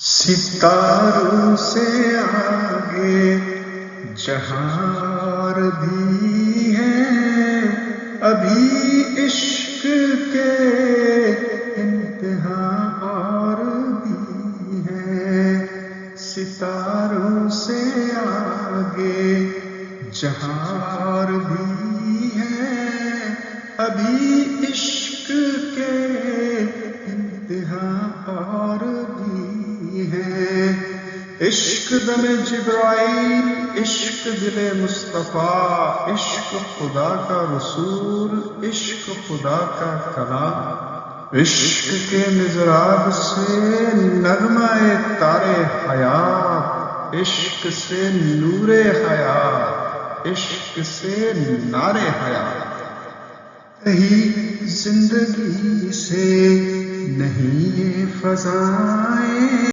ستاروں سے آگے جہاں اور بھی ہے، ابھی عشق کے انتہا اور بھی ہے۔ ستاروں سے آگے جہاں اور بھی ہے، ابھی عشق کے انتہا اور بھی ہے۔ عشق دم جبرائیل، عشق دل مصطفیٰ، عشق خدا کا رسول، عشق خدا کا کلام، عشق کے مضراب سے نغمہ تار حیات، عشق سے نور حیات، عشق سے نار حیات۔ کہیں زندگی سے نہیں یہ فضائیں